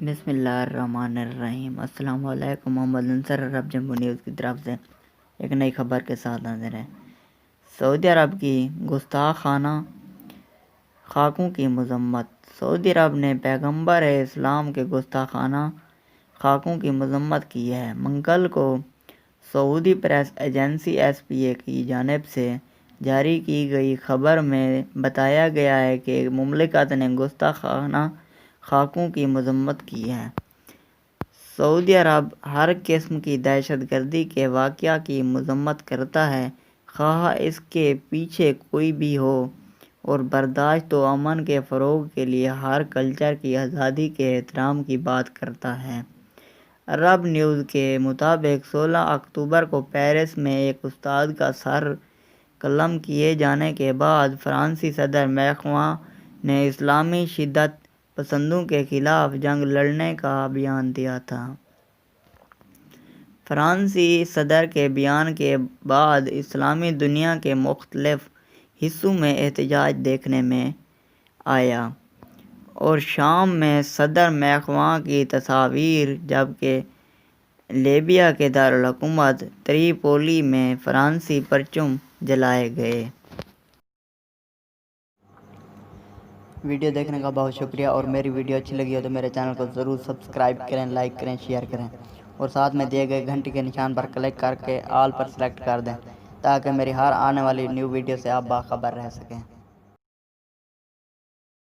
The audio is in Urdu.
بسم اللہ الرحمن الرحیم۔ السلام علیکم۔ محمد نصر عرب جموں نیوز کی طرف سے ایک نئی خبر کے ساتھ حاضر ہے۔ سعودی عرب کی گستاخانہ خاکوں کی مذمت۔ سعودی عرب نے پیغمبر اسلام کے گستاخانہ خاکوں کی مذمت کی ہے۔ منگل کو سعودی پریس ایجنسی SPA کی جانب سے جاری کی گئی خبر میں بتایا گیا ہے کہ مملکت نے گستاخانہ خاکوں کی مذمت کی ہے۔ سعودی عرب ہر قسم کی دہشت گردی کے واقعہ کی مذمت کرتا ہے، خواہ اس کے پیچھے کوئی بھی ہو، اور برداشت و امن کے فروغ کے لیے ہر کلچر کی آزادی کے احترام کی بات کرتا ہے۔ عرب نیوز کے مطابق 16 اکتوبر کو پیرس میں ایک استاد کا سر قلم کیے جانے کے بعد فرانسیسی صدر میکروں نے اسلامی شدت پسندوں کے خلاف جنگ لڑنے کا بیان دیا تھا۔ فرانسیسی صدر کے بیان کے بعد اسلامی دنیا کے مختلف حصوں میں احتجاج دیکھنے میں آیا اور شام میں صدر میکروں کی تصاویر، جبکہ لیبیا کے دارالحکومت تریپولی میں فرانسیسی پرچم جلائے گئے۔ ویڈیو دیکھنے کا بہت شکریہ، اور میری ویڈیو اچھی لگی ہو تو میرے چینل کو ضرور سبسکرائب کریں، لائک کریں، شیئر کریں، اور ساتھ میں دیے گئے گھنٹی کے نشان پر کلک کر کے آل پر سلیکٹ کر دیں تاکہ میری ہر آنے والی نیو ویڈیو سے آپ باخبر رہ سکیں۔